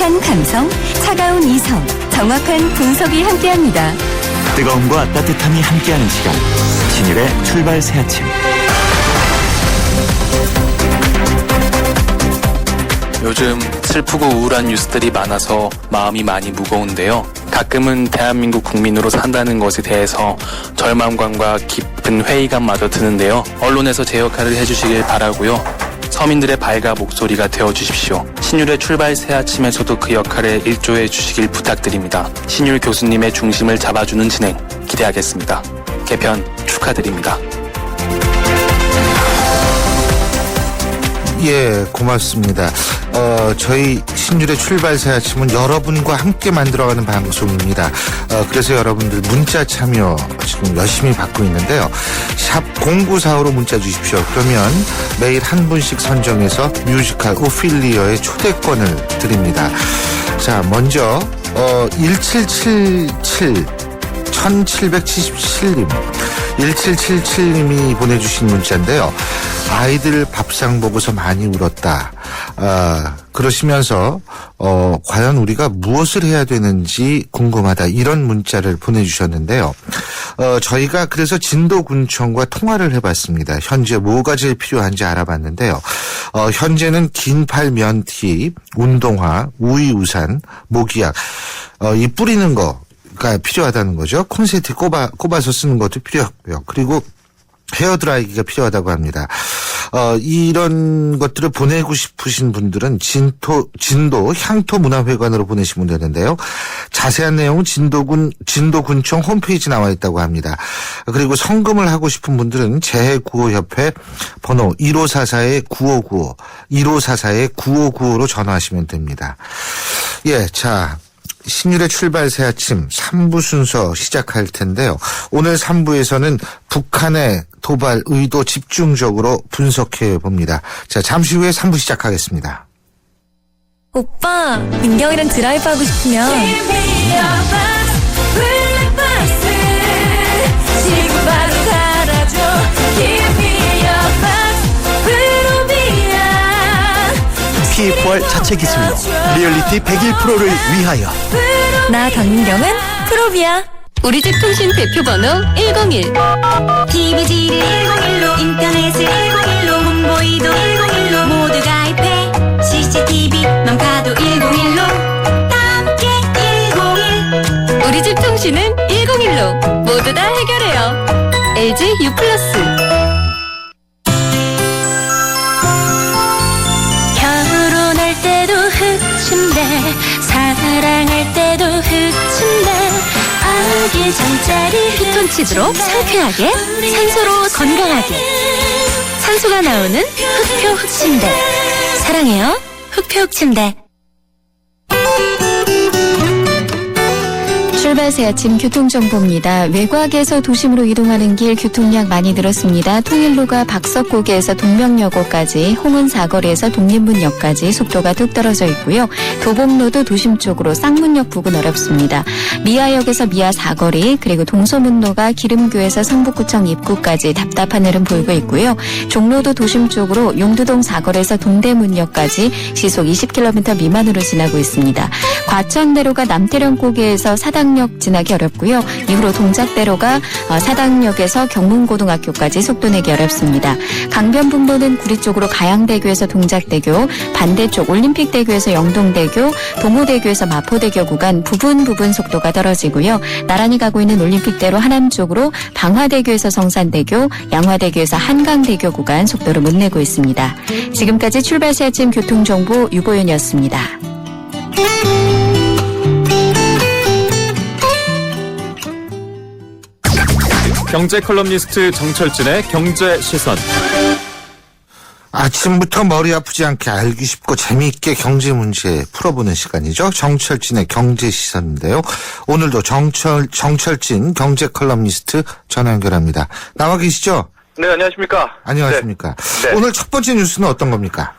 따뜻한 감성, 차가운 이성, 정확한 분석이 함께합니다. 뜨거움과 따뜻함이 함께하는 시간, 신율의 출발 새 아침. 요즘 슬프고 우울한 뉴스들이 많아서 마음이 많이 무거운데요. 가끔은 대한민국 국민으로 산다는 것에 대해서 절망감과 깊은 회의감마저 드는데요. 언론에서 제 역할을 해주시길 바라고요. 서민들의 발가 목소리가 되어주십시오. 신율의 출발 새 아침에서도 그 역할에 일조해 주시길 부탁드립니다. 신율 교수님의 중심을 잡아주는 진행 기대하겠습니다. 개편 축하드립니다. 예, 고맙습니다. 저희 신율의 출발 새 아침은 여러분과 함께 만들어가는 방송입니다. 그래서 여러분들 문자 참여 지금 열심히 받고 있는데요. 샵 0945로 문자 주십시오. 그러면 매일 한 분씩 선정해서 뮤지컬 오피리어의 초대권을 드립니다. 자, 먼저 1777님 1777님이 보내주신 문자인데요. 아이들 밥상 보고서 많이 울었다. 그러시면서 과연 우리가 무엇을 해야 되는지 궁금하다. 이런 문자를 보내주셨는데요. 저희가 그래서 진도군청과 통화를 해봤습니다. 현재 뭐가 제일 필요한지 알아봤는데요. 현재는 긴팔 면티, 운동화, 우이우산, 모기약, 이 뿌리는 거가 필요하다는 거죠. 콘센트 꼽아서 쓰는 것도 필요하고요. 그리고 헤어드라이기가 필요하다고 합니다. 이런 것들을 보내고 싶으신 분들은 진도 향토문화회관으로 보내시면 되는데요. 자세한 내용은 진도군청 홈페이지 나와 있다고 합니다. 그리고 성금을 하고 싶은 분들은 재해구호협회 번호 1544-9595, 1544-9595로 전화하시면 됩니다. 예, 자. 신율의 출발 새 아침 3부 순서 시작할 텐데요. 오늘 3부에서는 북한의 도발 의도 집중적으로 분석해 봅니다. 자, 잠시 후에 3부 시작하겠습니다. 오빠, 민경이랑 드라이브 하고 싶으면 지금 바로 살아줘. P4R 자체 기술로 리얼리티 101%를 위하여. 나 강민경은 프로비야. 우리 집 통신 대표 번호 101. TV지를 101로 인터넷을 101로 홍보이도 101로 모두 가입해. CCTV만 봐도 101로 함께 101. 우리 집 통신은 101로 모두 다 해결해요. LG U+. 결혼할 때도 흑침대, 사랑할 때도 흑침대, 아기 잠자리 피톤치드로 상쾌하게, 산소로 건강하게, 산소가 나오는 흑표 흑침대. 사랑해요, 흑표 흑침대. 출발 새 아침 교통정보입니다. 외곽에서 도심으로 이동하는 길 교통량 많이 늘었습니다. 통일로가 박석고개에서 동명여고까지, 홍은 사거리에서 독립문역까지 속도가 뚝 떨어져 있고요. 도봉로도 도심 쪽으로 쌍문역 부근 어렵습니다. 미아역에서 미아 사거리, 그리고 동서문로가 기름교에서 성북구청 입구까지 답답한 흐름 보이고 있고요. 종로도 도심 쪽으로 용두동 사거리에서 동대문역까지 시속 20km 미만으로 지나고 있습니다. 과천대로가 남태령고개에서 사당역 지나기 어렵고요. 이후로 동작대로가 사당역에서 경문고등학교까지 속도 내기 어렵습니다. 강변북로는 구리 쪽으로 가양대교에서 동작대교, 반대쪽 올림픽대교에서 영동대교, 동호대교에서 마포대교 구간 부분 속도가 떨어지고요. 나란히 가고 있는 올림픽대로 하남 쪽으로 방화대교에서 성산대교, 양화대교에서 한강대교 구간 속도를 못 내고 있습니다. 지금까지 출발 새 아침 교통정보 유보연이었습니다. 경제 컬럼니스트 정철진의 경제 시선. 아침부터 머리 아프지 않게 알기 쉽고 재미있게 경제 문제 풀어보는 시간이죠. 정철진의 경제 시선인데요. 오늘도 정철진 경제 컬럼니스트 전화 연결합니다. 나와 계시죠? 네, 안녕하십니까. 안녕하십니까. 네. 오늘 첫 번째 뉴스는 어떤 겁니까?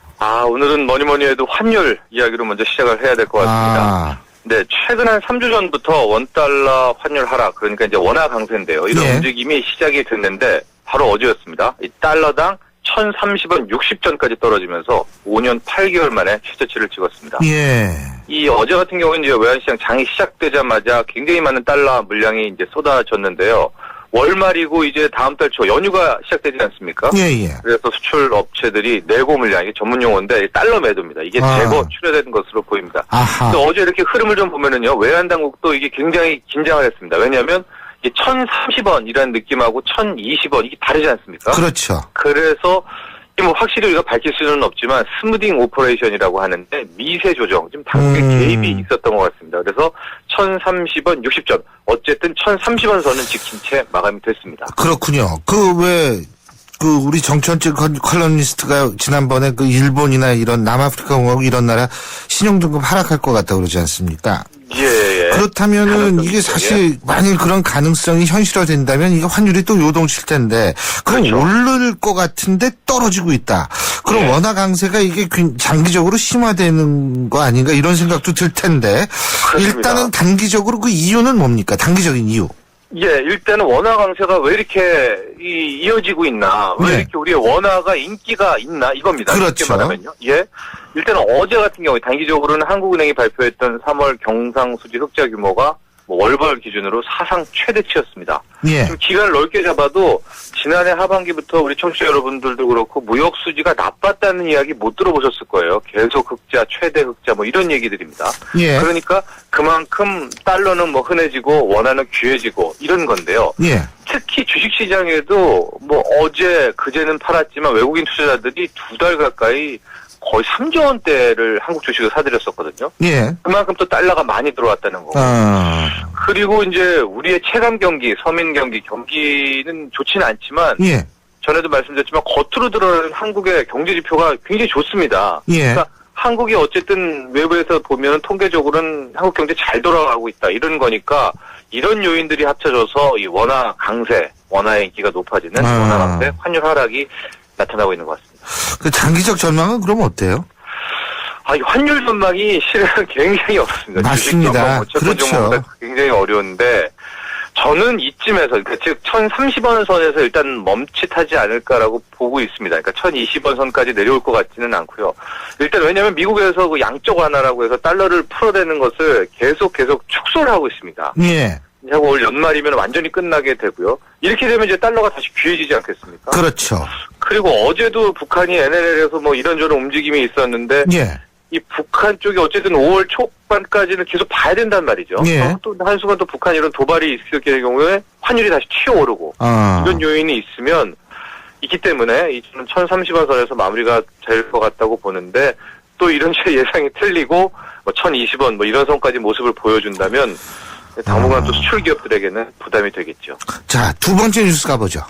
오늘은 뭐니 해도 환율 이야기로 먼저 시작을 해야 될 것 같습니다. 네, 최근 한 3주 전부터 원달러 환율 하락, 그러니까 이제 원화 강세인데요. 이런 움직임이 시작이 됐는데 바로 어제였습니다. 이 달러당 1,030원 60전까지 떨어지면서 5년 8개월 만에 최저치를 찍었습니다. 예. 이 어제 같은 경우는 이제 외환시장 장이 시작되자마자 굉장히 많은 달러 물량이 이제 쏟아졌는데요. 월말이고 이제 다음 달 초 연휴가 시작되지 않습니까? 예. 그래서 수출 업체들이 내고 물량, 이게 전문 용어인데 달러 매도입니다. 이게 제거 출혈된 것으로 보입니다. 근데 어제 이렇게 흐름을 좀 보면은요, 외환 당국도 이게 굉장히 긴장을 했습니다. 왜냐하면 이 1,030원이라는 느낌하고 1,020원 이게 다르지 않습니까? 그렇죠. 그래서 뭐 확실히 우리가 밝힐 수는 없지만 스무딩 오퍼레이션이라고 하는데 미세 조정, 지금 당국의 개입이 있었던 것 같습니다. 그래서 1,030원 60전, 어쨌든 1,030원 선은 지킨 채 마감이 됐습니다. 그렇군요. 우리 정천재 컬럼니스트가 지난번에 그 일본이나 이런 남아프리카 공화국 이런 나라 신용등급 하락할 것 같다고 그러지 않습니까? 예. 그렇다면은 이게 사실 만일 그런 가능성이 현실화된다면 이게 환율이 또 요동칠 텐데 그럼 그렇죠. 오를 것 같은데 떨어지고 있다. 그럼 원화 강세가 이게 장기적으로 심화되는 거 아닌가 이런 생각도 들 텐데 그렇습니다. 일단은 단기적으로 그 이유는 뭡니까? 단기적인 이유. 예, 일단은 원화 강세가 왜 이렇게 이어지고 있나, 왜 네. 이렇게 우리의 원화가 인기가 있나 이겁니다. 그렇죠. 쉽게 말하면요. 예, 일단은 어제 같은 경우에 단기적으로는 한국은행이 발표했던 3월 경상수지 흑자 규모가 뭐 월별 기준으로 사상 최대치였습니다. 예. 좀 기간을 넓게 잡아도 지난해 하반기부터 우리 청취자 여러분들도 그렇고 무역 수지가 나빴다는 이야기 못 들어보셨을 거예요. 계속 흑자, 최대 흑자 뭐 이런 얘기들입니다. 예. 그러니까 그만큼 달러는 뭐 흔해지고 원화는 귀해지고 이런 건데요. 예. 특히 주식시장에도 뭐 어제 그제는 팔았지만 외국인 투자자들이 2달 가까이 거의 3조 원대를 한국 주식을 사들였었거든요. 예. 그만큼 또 달러가 많이 들어왔다는 거고. 그리고 이제 우리의 체감 경기, 서민 경기는 좋지는 않지만 예. 전에도 말씀드렸지만 겉으로 드러나는 한국의 경제 지표가 굉장히 좋습니다. 예. 그러니까 한국이 어쨌든 외부에서 보면 통계적으로는 한국 경제 잘 돌아가고 있다 이런 거니까 이런 요인들이 합쳐져서 이 원화 강세, 원화의 인기가 높아지는 원화 강세, 환율 하락이 나타나고 있는 것 같습니다. 그 장기적 전망은 그럼 어때요? 이 환율 전망이 실은 굉장히 어렵습니다. 맞습니다. 그렇죠. 정보보다 굉장히 어려운데 저는 이쯤에서 그러니까 즉 1,030원 선에서 일단 멈칫하지 않을까라고 보고 있습니다. 그러니까 1,020원 선까지 내려올 것 같지는 않고요. 일단 왜냐하면 미국에서 그 양적 완화라고 해서 달러를 풀어대는 것을 계속 축소를 하고 있습니다. 예. 하고 올 연말이면 완전히 끝나게 되고요. 이렇게 되면 이제 달러가 다시 귀해지지 않겠습니까? 그렇죠. 그리고 어제도 북한이 NLL에서 뭐 이런저런 움직임이 있었는데 예. 이 북한 쪽이 어쨌든 5월 초반까지는 계속 봐야 된단 말이죠. 예. 또 한순간 또 북한 이런 도발이 있을 경우에 환율이 다시 튀어오르고 이런 요인이 있기 때문에 저는 1,030원 선에서 마무리가 될 것 같다고 보는데 또 이런 제 예상이 틀리고 뭐 1,020원 뭐 이런 선까지 모습을 보여준다면 당분간 또 수출 기업들에게는 부담이 되겠죠. 자, 두 번째 뉴스 가보죠.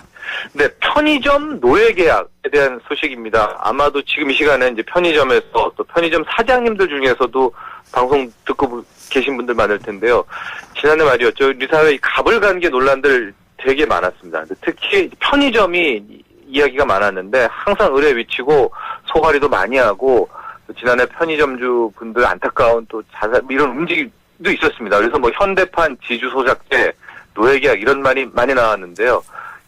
네, 편의점 노예 계약에 대한 소식입니다. 아마도 지금 이 시간에 이제 편의점에서 또 편의점 사장님들 중에서도 방송 듣고 계신 분들 많을 텐데요. 지난해 말이었죠. 우리 사회의 가불관계 논란들 되게 많았습니다. 특히 편의점이 이야기가 많았는데 항상 의뢰 위치고 소가리도 많이 하고 지난해 편의점주 분들 안타까운 또 자살 이런 움직임도 있었습니다. 그래서 뭐 현대판 지주 소작제 노예계약 이런 말이 많이 나왔는데요.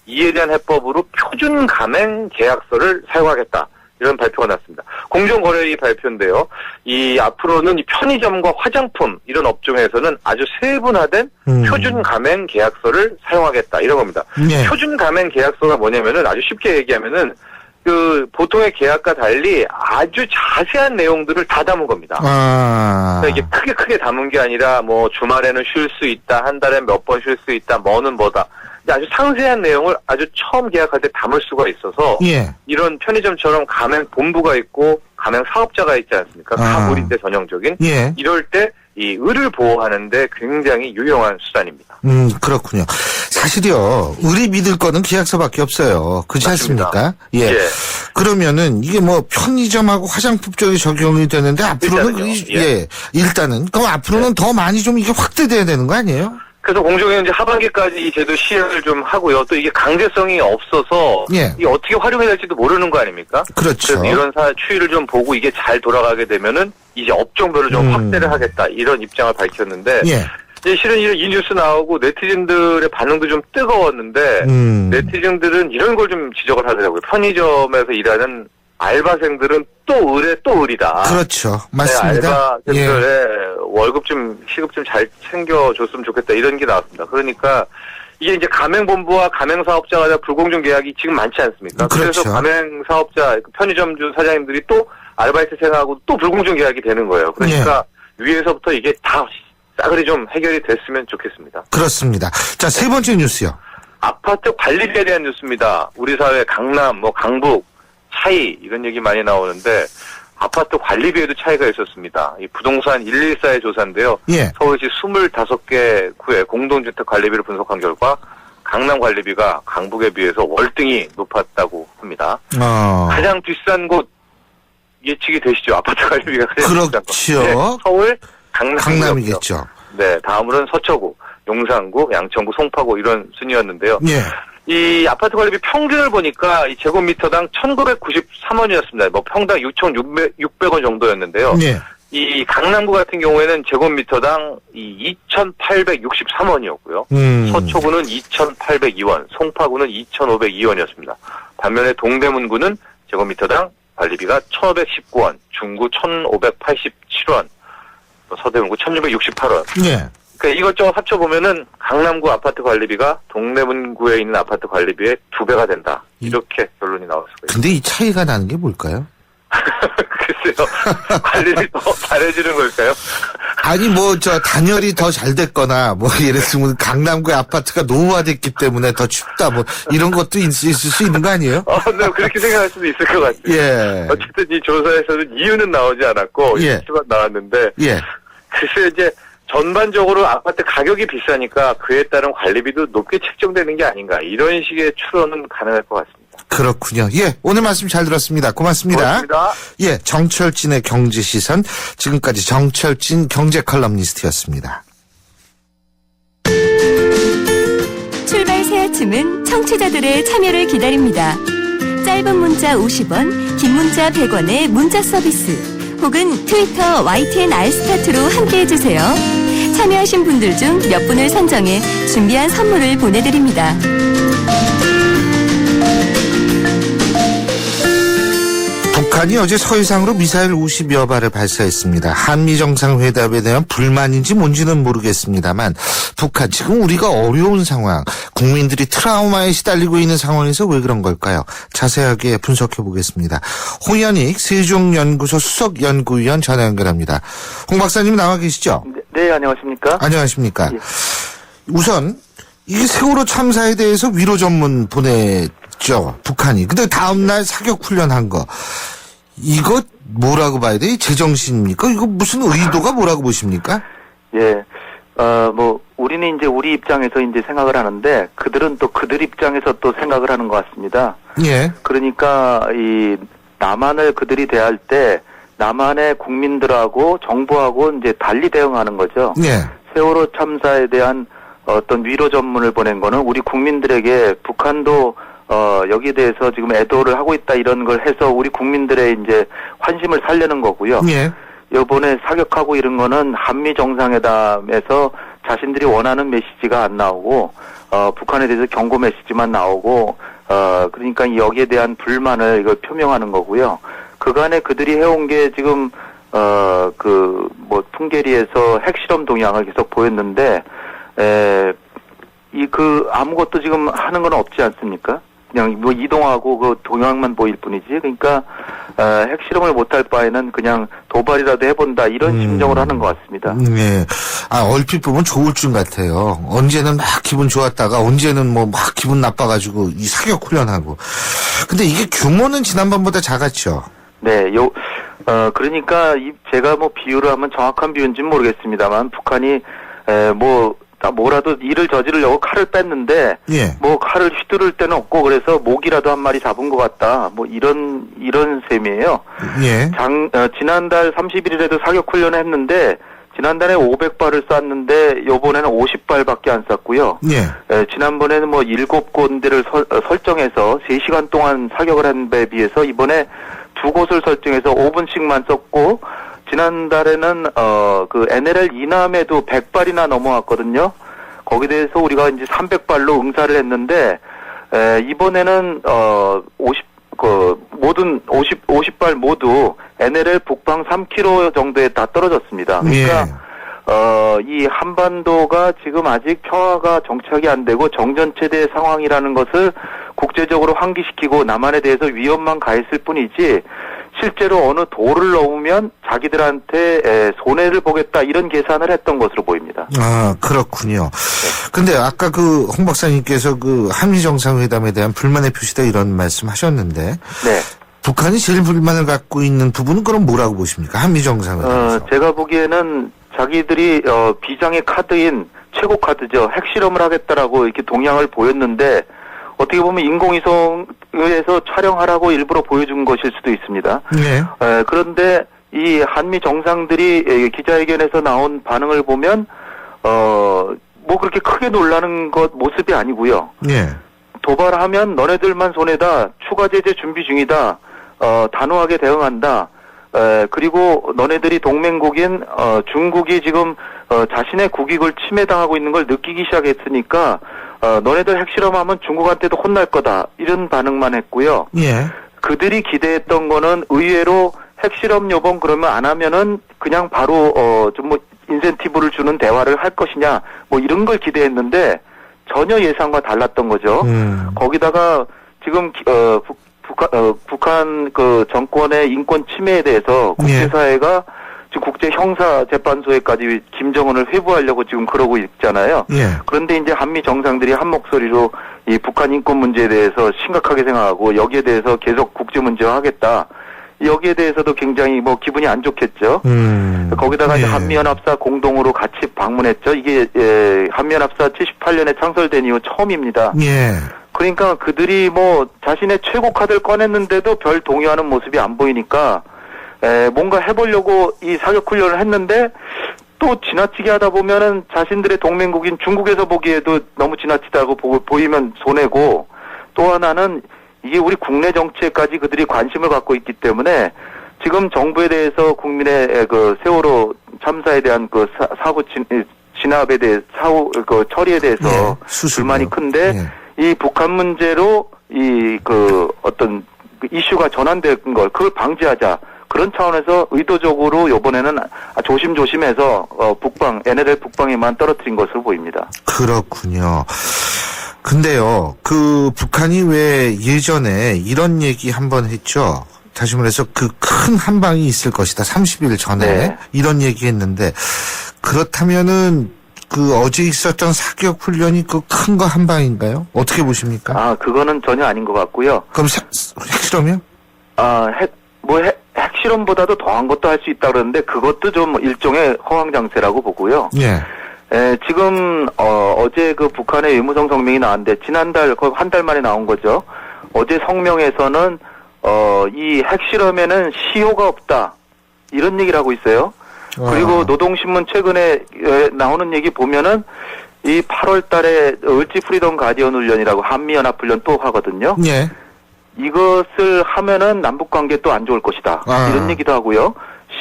이에 대한 해법으로 표준 가맹 계약서를 사용하겠다. 이런 발표가 났습니다. 공정거래위 발표인데요. 앞으로는 이 편의점과 화장품 이런 업종에서는 아주 세분화된 표준 가맹 계약서를 사용하겠다. 이런 겁니다. 네. 표준 가맹 계약서가 뭐냐면은 아주 쉽게 얘기하면은 그 보통의 계약과 달리 아주 자세한 내용들을 다 담은 겁니다. 그러니까 이게 크게 담은 게 아니라 뭐 주말에는 쉴 수 있다, 한 달에 몇 번 쉴 수 있다, 뭐는 뭐다. 아주 상세한 내용을 아주 처음 계약할 때 담을 수가 있어서 예. 이런 편의점처럼 가맹 본부가 있고 가맹 사업자가 있지 않습니까? 가불인데 전형적인. 예. 이럴 때 이 을을 보호하는데 굉장히 유용한 수단입니다. 그렇군요. 사실요, 을이 믿을 거는 계약서밖에 없어요. 그렇지 맞습니다. 않습니까? 예. 예. 그러면은 이게 뭐 편의점하고 화장품 쪽에 적용이 되는데 앞으로는 일단은요. 일단은 그럼 앞으로는 더 많이 좀 이게 확대돼야 되는 거 아니에요? 그래서 공정위는 이제 하반기까지 이 제도 시행을 좀 하고요. 또 이게 강제성이 없어서 예. 이게 어떻게 활용해야 될지도 모르는 거 아닙니까? 그렇죠. 그래서 이런 추이를 좀 보고 이게 잘 돌아가게 되면은 이제 업종별로 좀 확대를 하겠다 이런 입장을 밝혔는데 예. 이제 실은 이 뉴스 나오고 네티즌들의 반응도 좀 뜨거웠는데 네티즌들은 이런 걸 좀 지적을 하더라고요. 편의점에서 일하는 알바생들은 또 을에 또 을이다. 그렇죠. 맞습니다. 네, 알바생들의 월급 시급 좀 잘 챙겨줬으면 좋겠다. 이런 게 나왔습니다. 그러니까 이게 이제 가맹본부와 가맹사업자가 다 불공정 계약이 지금 많지 않습니까? 그렇죠. 그래서 가맹사업자, 편의점주 사장님들이 또 아르바이트생하고 또 불공정 계약이 되는 거예요. 그러니까 위에서부터 이게 다 싸그리 좀 해결이 됐으면 좋겠습니다. 그렇습니다. 자, 세 번째 뉴스요. 아파트 관리비에 대한 뉴스입니다. 우리 사회 강남, 강북, 차이 이런 얘기 많이 나오는데 아파트 관리비에도 차이가 있었습니다. 이 부동산 114의 조사인데요. 예. 서울시 25개 구의 공동주택 관리비를 분석한 결과 강남 관리비가 강북에 비해서 월등히 높았다고 합니다. 가장 비싼 곳 예측이 되시죠? 아파트 관리비가 가장 비싼 곳. 그렇죠. 네, 서울, 강남이겠죠. 네, 다음으로는 서초구, 용산구, 양천구, 송파구 이런 순이었는데요. 예. 이 아파트 관리비 평균을 보니까 이 제곱미터당 1,993원이었습니다. 평당 6,600원 정도였는데요. 예. 이 강남구 같은 경우에는 제곱미터당 2,863원이었고요. 서초구는 2,802원, 송파구는 2,502원이었습니다. 반면에 동대문구는 제곱미터당 관리비가 1,519원, 중구 1,587원, 서대문구 1,668원. 예. 그러니까 이것저것 합쳐보면은 강남구 아파트 관리비가 동대문구에 있는 아파트 관리비의 2배가 된다. 이렇게 결론이 나올 수가 있습니다. 근데 이 차이가 나는 게 뭘까요? 글쎄요. 관리를 더 잘해주는 걸까요? 아니 단열이 더 잘 됐거나 예를 들면 강남구의 아파트가 노후화됐기 때문에 더 춥다 이런 것도 있을 수 있는 거 아니에요? 네, 그렇게 생각할 수도 있을 것 같아요. 예. 어쨌든 이 조사에서는 이유는 나오지 않았고 예. 수가 나왔는데 예. 글쎄 이제 전반적으로 아파트 가격이 비싸니까 그에 따른 관리비도 높게 책정되는 게 아닌가 이런 식의 추론은 가능할 것 같습니다. 그렇군요. 예, 오늘 말씀 잘 들었습니다. 고맙습니다. 고맙습니다. 예, 정철진의 경제시선, 지금까지 정철진 경제 컬럼니스트였습니다. 출발 새 아침은 청취자들의 참여를 기다립니다. 짧은 문자 50원, 긴 문자 100원의 문자 서비스 혹은 트위터 YTN 알스타트로 함께해주세요. 참여하신 분들 중 몇 분을 선정해 준비한 선물을 보내드립니다. 북한이 어제 서해상으로 미사일 50여 발을 발사했습니다. 한미 정상회담에 대한 불만인지 뭔지는 모르겠습니다만 북한 지금 우리가 어려운 상황, 국민들이 트라우마에 시달리고 있는 상황에서 왜 그런 걸까요? 자세하게 분석해 보겠습니다. 홍현익 세종연구소 수석연구위원 전화 연결합니다. 홍 박사님 나와 계시죠? 네, 안녕하십니까? 안녕하십니까? 예. 우선 이게 세월호 참사에 대해서 위로 전문 보냈죠, 북한이. 근데 다음날 사격 훈련한 거. 이거 뭐라고 봐야 돼? 제정신입니까? 이거 무슨 의도가 뭐라고 보십니까? 예. 우리는 이제 우리 입장에서 이제 생각을 하는데 그들은 또 그들 입장에서 또 생각을 하는 것 같습니다. 예. 그러니까 이 남한을 그들이 대할 때 남한의 국민들하고 정부하고 이제 달리 대응하는 거죠. 예. 세월호 참사에 대한 어떤 위로 전문을 보낸 거는 우리 국민들에게 북한도 여기에 대해서 지금 애도를 하고 있다 이런 걸 해서 우리 국민들의 이제 환심을 살려는 거고요. 예. 이번에 사격하고 이런 거는 한미 정상회담에서 자신들이 원하는 메시지가 안 나오고 북한에 대해서 경고 메시지만 나오고 그러니까 여기에 대한 불만을 이걸 표명하는 거고요. 그간에 그들이 해온 게 지금 풍계리에서 핵실험 동향을 계속 보였는데 아무것도 지금 하는 건 없지 않습니까? 그냥 이동하고 그 동향만 보일 뿐이지. 그러니까 핵실험을 못할 바에는 그냥 도발이라도 해본다 이런 심정을 하는 것 같습니다. 네. 얼핏 보면 좋을 줄 같아요. 언제는 막 기분 좋았다가 언제는 막 기분 나빠가지고 이 사격 훈련하고. 근데 이게 규모는 지난번보다 작았죠. 네. 그러니까 제가 비유를 하면 정확한 비유인지는 모르겠습니다만 북한이 뭐라도 일을 저지르려고 칼을 뺐는데 예. 칼을 휘두를 데는 없고 그래서 모기라도 한 마리 잡은 것 같다. 이런 셈이에요. 예. 지난달 31일에도 사격 훈련을 했는데 지난달에 500발을 쐈는데 요번에는 50발밖에 안 쐈고요. 예. 지난번에는 7군데를 설정해서 3시간 동안 사격을 한 데에 비해서 이번에 2곳을 설정해서 5분씩만 썼고 지난달에는 NLL 이남에도 100발이나 넘어왔거든요. 거기에 대해서 우리가 이제 300발로 응사를 했는데 이번에는 모든 50발 모두 NLL 북방 3km 정도에 다 떨어졌습니다. 그러니까 이 한반도가 지금 아직 평화가 정착이 안 되고 정전체대 상황이라는 것을 국제적으로 환기시키고 남한에 대해서 위협만 가했을 뿐이지 실제로 어느 도를 넘으면 자기들한테 손해를 보겠다 이런 계산을 했던 것으로 보입니다. 아, 그렇군요. 근데 아까 홍 박사님께서 한미 정상회담에 대한 불만의 표시다 이런 말씀 하셨는데 네. 북한이 제일 불만을 갖고 있는 부분은 그럼 뭐라고 보십니까? 한미 정상회담에서. 제가 제가 보기에는 자기들이 비장의 카드인 최고 카드죠. 핵실험을 하겠다라고 이렇게 동향을 보였는데 어떻게 보면 인공위성에서 촬영하라고 일부러 보여준 것일 수도 있습니다. 네. 그런데 이 한미 정상들이 기자회견에서 나온 반응을 보면 뭐 그렇게 크게 놀라는 것 모습이 아니고요. 네. 도발하면 너네들만 손해다. 추가 제재 준비 중이다. 단호하게 대응한다. 그리고 너네들이 동맹국인 중국이 지금 자신의 국익을 침해당하고 있는 걸 느끼기 시작했으니까 너네들 핵실험하면 중국한테도 혼날 거다. 이런 반응만 했고요. 예. 그들이 기대했던 거는 의외로 핵실험 요번 그러면 안 하면은 그냥 바로 좀 뭐 인센티브를 주는 대화를 할 것이냐 뭐 이런 걸 기대했는데 전혀 예상과 달랐던 거죠. 거기다가 지금 북한 정권의 인권 침해에 대해서 국제사회가 지금 국제형사재판소에까지 김정은을 회부하려고 지금 그러고 있잖아요. 예. 그런데 이제 한미 정상들이 한 목소리로 이 북한 인권 문제에 대해서 심각하게 생각하고 여기에 대해서 계속 국제 문제화하겠다. 여기에 대해서도 굉장히 뭐 기분이 안 좋겠죠. 거기다가 이제 한미연합사 공동으로 같이 방문했죠. 이게 한미연합사 78년에 창설된 이후 처음입니다. 예. 그러니까 그들이 뭐 자신의 최고 카드를 꺼냈는데도 별 동요하는 모습이 안 보이니까 뭔가 해보려고 이 사격 훈련을 했는데 또 지나치게 하다 보면은 자신들의 동맹국인 중국에서 보기에도 너무 지나치다고 보이면 손해고 또 하나는 이게 우리 국내 정치에까지 그들이 관심을 갖고 있기 때문에 지금 정부에 대해서 국민의 세월호 참사에 대한 사고 진압에 대해 처리에 대해서 불만이 큰데 이 북한 문제로 어떤 이슈가 전환된 걸 그걸 방지하자. 그런 차원에서 의도적으로 이번에는 조심조심해서 NLL 북방에만 떨어뜨린 것으로 보입니다. 그렇군요. 근데요, 북한이 왜 예전에 이런 얘기 한번 했죠. 다시 말해서 큰 한방이 있을 것이다. 30일 전에 네. 이런 얘기 했는데 그렇다면은 어제 있었던 사격 훈련이 큰 거 한방인가요? 어떻게 보십니까? 그거는 전혀 아닌 것 같고요. 그럼 핵실험이요? 핵실험보다도 더한 것도 할 수 있다 그러는데 그것도 좀 일종의 허황장세라고 보고요. 예. 지금 어제 북한의 의무성 성명이 나왔는데 지난달 거의 한 달 만에 나온 거죠. 어제 성명에서는 이 핵실험에는 시효가 없다 이런 얘기를 하고 있어요. 그리고 노동신문 최근에 나오는 얘기 보면은 이 8월 달에 을지 프리덤 가디언 훈련이라고 한미연합 훈련 또 하거든요. 예. 이것을 하면은 남북 관계 또 안 좋을 것이다. 이런 얘기도 하고요.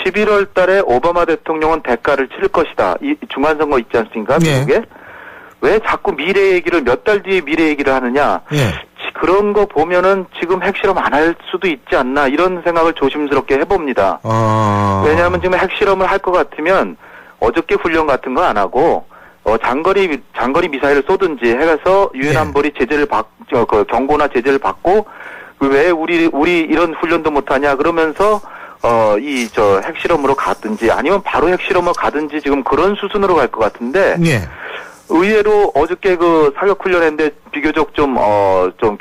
11월 달에 오바마 대통령은 대가를 치를 것이다. 이 중간선거 있지 않습니까? 미국에. 예. 왜 자꾸 미래 얘기를 몇 달 뒤에 미래 얘기를 하느냐. 예. 그런 거 보면은 지금 핵실험 안 할 수도 있지 않나 이런 생각을 조심스럽게 해봅니다. 왜냐하면 지금 핵실험을 할 것 같으면 어저께 훈련 같은 거 안 하고 장거리 미사일을 쏘든지 해서 유엔 안보리 제재를 경고나 제재를 받고 왜 우리 이런 훈련도 못 하냐 그러면서 핵실험으로 가든지 아니면 바로 핵실험으로 가든지 지금 그런 수순으로 갈 것 같은데 예. 의외로 어저께 사격 훈련했는데 비교적 좀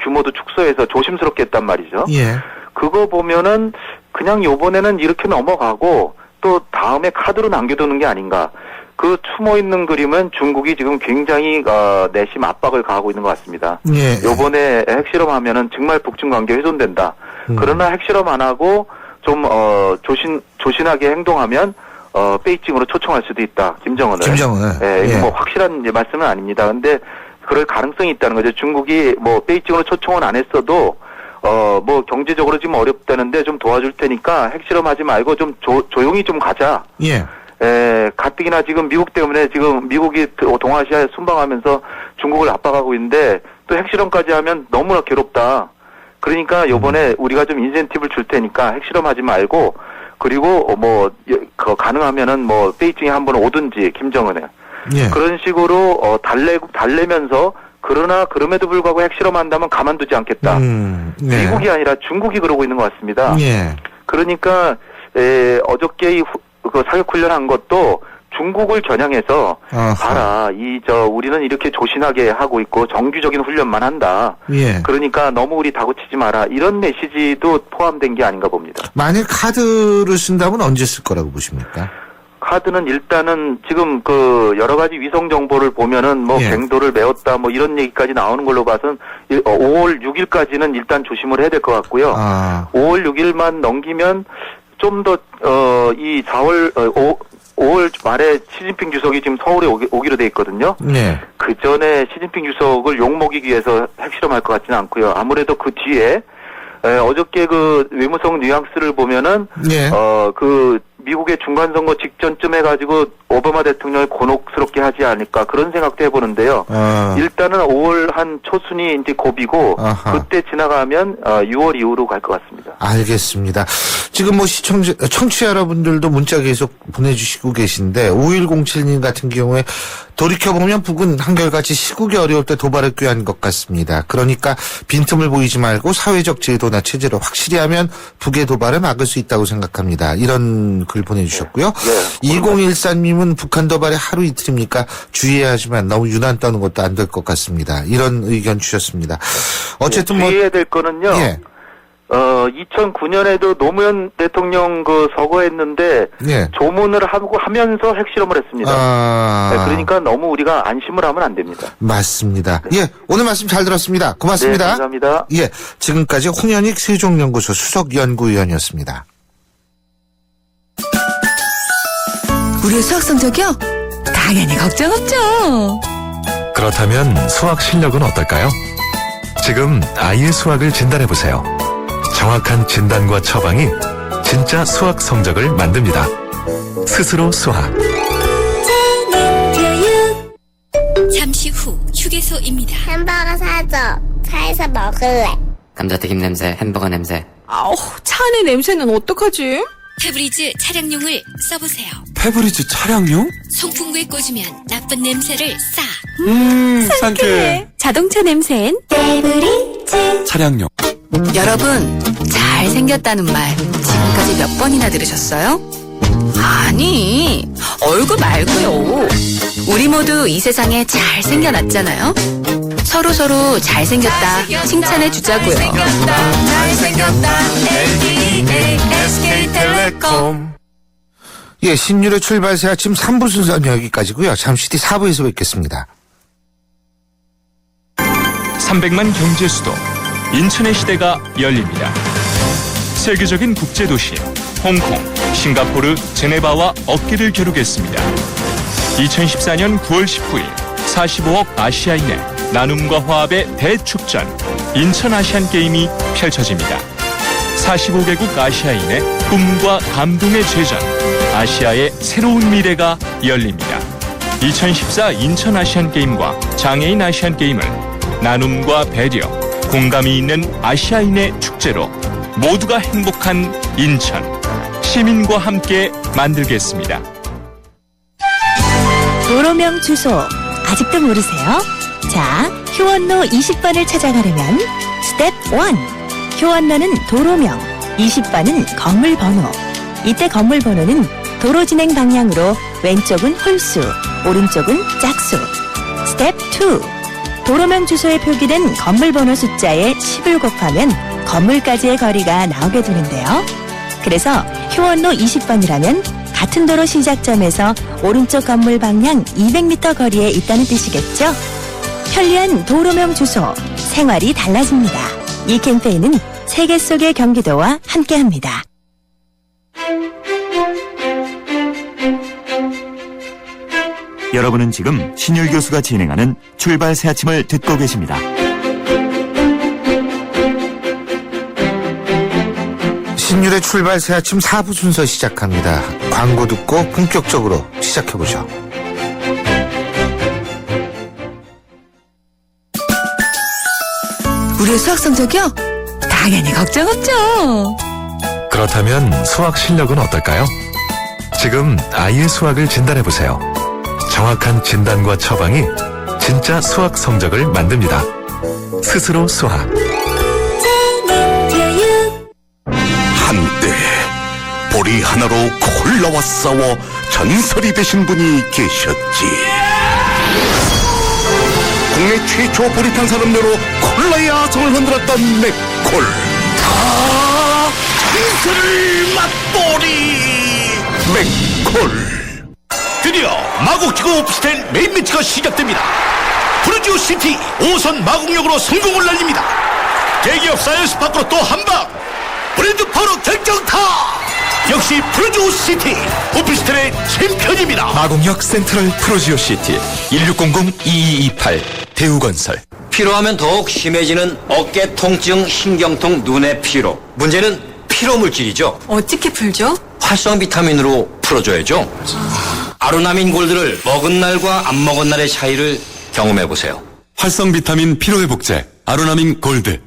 규모도 축소해서 조심스럽게 했단 말이죠. 예. 그거 보면은 그냥 요번에는 이렇게 넘어가고 또 다음에 카드로 남겨두는 게 아닌가. 숨어 있는 그림은 중국이 지금 굉장히 내심 압박을 가하고 있는 것 같습니다. 예. 요번에 핵실험하면은 정말 북중 관계 훼손된다. 그러나 핵실험 안 하고 좀 조신하게 행동하면 베이징으로 초청할 수도 있다. 김정은을. 이거 뭐 확실한 말씀은 아닙니다. 근데 그럴 가능성이 있다는 거죠. 중국이 베이징으로 초청은 안 했어도 경제적으로 지금 어렵다는데 좀 도와줄 테니까 핵실험하지 말고 좀 조용히 좀 가자. 예. 가뜩이나 지금 미국 때문에 지금 미국이 동아시아에 순방하면서 중국을 압박하고 있는데 또 핵실험까지 하면 너무나 괴롭다. 그러니까 요번에 우리가 좀 인센티브를 줄 테니까 핵실험하지 말고 그리고 가능하면은 뭐 베이징에 한번 오든지 김정은에 예. 그런 식으로 달래면서 그러나 그럼에도 불구하고 핵실험한다면 가만두지 않겠다. 네. 미국이 아니라 중국이 그러고 있는 것 같습니다. 예. 그러니까 어저께 그 사격 훈련한 것도 중국을 겨냥해서 아하. 봐라 우리는 이렇게 조신하게 하고 있고 정규적인 훈련만 한다. 예. 그러니까 너무 우리 다그치지 마라. 이런 메시지도 포함된 게 아닌가 봅니다. 만일 카드를 쓴다면 언제 쓸 거라고 보십니까? 카드는 일단은 지금 그 여러 가지 위성 정보를 보면은 뭐 예. 갱도를 메웠다 뭐 이런 얘기까지 나오는 걸로 봐선 5월 6일까지는 일단 조심을 해야 될 것 같고요. 5월 6일만 넘기면 좀 더 이 5월 말에 시진핑 주석이 지금 서울에 오기로 돼 있거든요. 네. 그 전에 시진핑 주석을 욕먹이기 위해서 핵실험할 것 같지는 않고요. 아무래도 그 뒤에 어저께 그 외무성 뉘앙스를 보면은 예. 그 미국의 중간선거 직전쯤 해가지고 오바마 대통령을 곤혹스럽게 하지 않을까 그런 생각도 해보는데요. 일단은 5월 한 초순이 이제 고비고 아하. 그때 지나가면 6월 이후로 갈 것 같습니다. 알겠습니다. 지금 뭐 청취자 여러분들도 문자 계속 보내주시고 계신데 5107님 같은 경우에 돌이켜보면 북은 한결같이 시국이 어려울 때 도발을 꾀한 것 같습니다. 그러니까 빈틈을 보이지 말고 사회적 제도나 체제를 확실히 하면 북의 도발을 막을 수 있다고 생각합니다. 이런 글 보내주셨고요. 네. 2014님은 북한 도발이 하루 이틀입니까? 주의해야 하지만 너무 유난 떠는 것도 안 될 것 같습니다. 이런 의견 주셨습니다. 어쨌든 뭐 주의해야 될 거는요. 예. 2009년에도 노무현 대통령 그 서거했는데 예. 조문을 하면서 핵실험을 했습니다. 네, 그러니까 너무 우리가 안심을 하면 안 됩니다. 맞습니다. 예, 오늘 말씀 잘 들었습니다. 고맙습니다. 네, 감사합니다. 예, 지금까지 홍현익 세종연구소 수석연구위원이었습니다. 우리의 수학 성적이요? 당연히 걱정 없죠. 그렇다면 수학 실력은 어떨까요? 지금 아이의 수학을 진단해보세요. 정확한 진단과 처방이 진짜 수학 성적을 만듭니다. 스스로 수학. 잠시 후 휴게소입니다. 햄버거 사줘. 차에서 먹을래. 감자튀김 냄새, 햄버거 냄새. 아우, 차 안의 냄새는 어떡하지? 페브리즈 차량용을 써보세요. 페브리즈 차량용? 송풍구에 꽂으면 나쁜 냄새를 싹. 상쾌해. 자동차 냄새엔 페브리즈. 차량용. 여러분, 잘생겼다는 말 지금까지 몇 번이나 들으셨어요? 아니, 얼굴 말고요. 우리 모두 이 세상에 잘생겨났잖아요. 서로 잘생겼다 칭찬해 주자고요. 잘생겼다. LDA SK텔레콤. 예, 신율의 출발새 아침 3부 순서는 여기까지고요. 잠시 뒤 4부에서 뵙겠습니다. 300만 경제 수도 인천의 시대가 열립니다. 세계적인 국제도시 홍콩, 싱가포르, 제네바와 어깨를 겨루겠습니다. 2014년 9월 19일 45억 아시아인의 나눔과 화합의 대축전 인천 아시안게임이 펼쳐집니다. 45개국 아시아인의 꿈과 감동의 제전 아시아의 새로운 미래가 열립니다. 2014 인천 아시안게임과 장애인 아시안게임을 나눔과 배려, 공감이 있는 아시아인의 축제로 모두가 행복한 인천, 시민과 함께 만들겠습니다. 도로명 주소 아직도 모르세요? 자, 효원로 20번을 찾아가려면 스텝 1. 효원로는 도로명, 20번은 건물 번호. 이때 건물 번호는 도로 진행 방향으로 왼쪽은 홀수, 오른쪽은 짝수. 스텝 2. 도로명 주소에 표기된 건물 번호 숫자에 10을 곱하면 건물까지의 거리가 나오게 되는데요. 그래서 효원로 20번이라면 같은 도로 시작점에서 오른쪽 건물 방향 200m 거리에 있다는 뜻이겠죠? 편리한 도로명 주소, 생활이 달라집니다. 이 캠페인은 세계 속의 경기도와 함께합니다. 여러분은 지금 신율 교수가 진행하는 출발 새 아침을 듣고 계십니다. 신율의 출발 새 아침 4부 순서 시작합니다. 광고 듣고 본격적으로 시작해보죠. 우리의 수학 성적이요? 당연히 걱정 없죠. 그렇다면 수학 실력은 어떨까요? 지금 아이의 수학을 진단해보세요. 정확한 진단과 처방이 진짜 수학 성적을 만듭니다. 스스로 수학. 한때 보리 하나로 콜라와 싸워 전설이 되신 분이 계셨지. 국내 최초 보리탄 산업료로 콜라의 아성을 흔들었던 맥콜. 다 전설을 맛보리 맥콜. 드디어 마곡지구 오피스텔 메인 매치가 시작됩니다. 브루지오 시티 5선 마곡역으로 성공을 날립니다. 대기업 사이언스 밖으로 또 한방 브랜드 파워 결정타. 역시 브루지오 시티 오피스텔의 챔피언입니다. 마곡역 센트럴 프로지오 시티 1600-2228 대우건설. 피로하면 더욱 심해지는 어깨 통증, 신경통, 눈의 피로. 문제는 피로 물질이죠. 어떻게 풀죠? 활성 비타민으로 풀어줘야죠. 아로나민 골드를 먹은 날과 안 먹은 날의 차이를 경험해 보세요. 활성 비타민 피로회복제 아로나민 골드.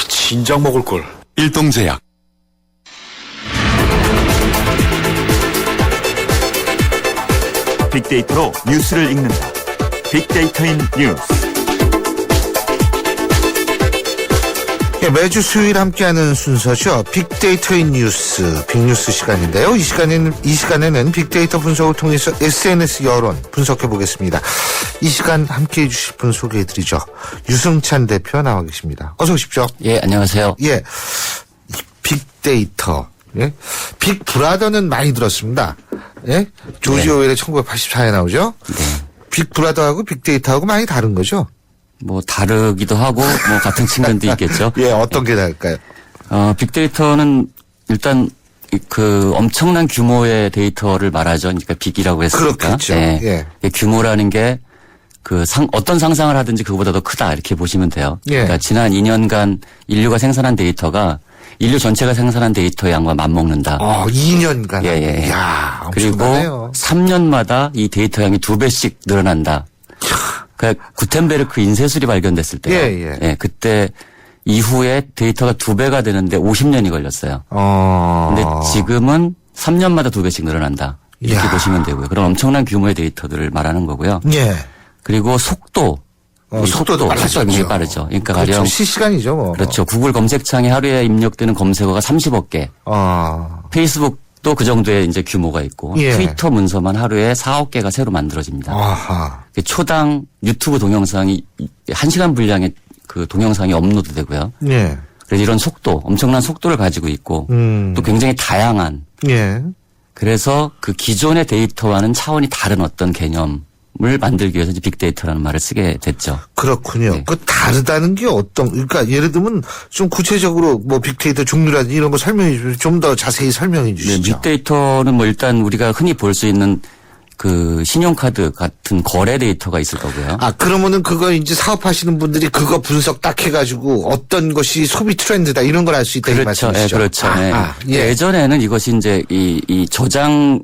진작 먹을 걸. 일동제약. 빅데이터로 뉴스를 읽는다. 빅데이터인 뉴스. 예, 매주 수요일 함께하는 순서죠. 빅데이터인 뉴스, 빅뉴스 시간인데요. 이 시간에는 빅데이터 분석을 통해서 SNS 여론 분석해 보겠습니다. 이 시간 함께해 주실 분 소개해 드리죠. 유승찬 대표 나와 계십니다. 어서 오십시오. 예, 안녕하세요. 예, 빅데이터. 예, 빅브라더는 많이 들었습니다. 예, 조지 오웰의 1984에 나오죠. 네. 빅브라더하고 빅데이터하고 많이 다른 거죠. 뭐 다르기도 하고 뭐 같은 측면도 있겠죠. 예, 어떤 게 다를까요? 빅데이터는 일단 그 엄청난 규모의 데이터를 말하죠. 그러니까 빅이라고 했으니까. 그렇겠죠. 네. 예. 규모라는 게 그 어떤 상상을 하든지 그거보다 더 크다 이렇게 보시면 돼요. 예. 그러니까 지난 2년간 인류가 생산한 데이터가 인류 전체가 생산한 데이터의 양과 맞먹는다. 2년간. 예. 이야, 그리고 엄청나네요. 3년마다 이 데이터 양이 2배씩 늘어난다. 그러니까 구텐베르크 인쇄술이 발견됐을 때요. 예. 그때 이후에 데이터가 2배가 되는데 50년이 걸렸어요. 근데 지금은 3년마다 2배씩 늘어난다. 이렇게 보시면 되고요. 그런 엄청난 규모의 데이터들을 말하는 거고요. 예. 그리고 속도. 속도도 속도가 굉장히 빠르죠. 그러니까 그렇죠. 가령 실시간이죠, 뭐. 그렇죠. 구글 검색창에 하루에 입력되는 검색어가 30억 개. 페이스북도 그 정도의 이제 규모가 있고 예. 트위터 문서만 하루에 4억 개가 새로 만들어집니다. 아하. 초당 유튜브 동영상이 1시간 분량의 그 동영상이 업로드되고요. 예. 그래서 이런 속도, 엄청난 속도를 가지고 있고 또 굉장히 다양한. 예. 그래서 그 기존의 데이터와는 차원이 다른 어떤 개념을 만들기 위해서 이제 빅데이터라는 말을 쓰게 됐죠. 그렇군요. 네. 그 다르다는 게 그러니까 예를 들면 좀 구체적으로 뭐 빅데이터 종류라든지 이런 거 좀 더 자세히 설명해 주시죠. 네, 빅데이터는 뭐 일단 우리가 흔히 볼 수 있는 그 신용카드 같은 거래 데이터가 있을 거고요. 그러면은 그거 이제 사업하시는 분들이 그거 분석 딱 해가지고 어떤 것이 소비 트렌드다 이런 걸 알 수 있다 이 그렇죠. 말씀이시죠. 그렇죠. 예. 예전에는 이것이 이제 이 저장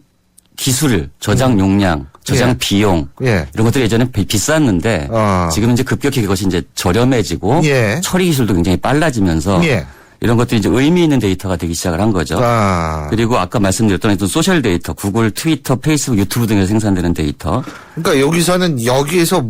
기술, 저장 용량, 저장 예. 비용 예. 이런 것들이 예전에 비쌌는데 지금 이제 급격히 그것이 이제 저렴해지고 예. 처리 기술도 굉장히 빨라지면서 예. 이런 것들이 이제 의미 있는 데이터가 되기 시작을 한 거죠. 그리고 아까 말씀드렸던 어떤 소셜 데이터, 구글, 트위터, 페이스북, 유튜브 등에서 생산되는 데이터. 그러니까 여기서는 여기에서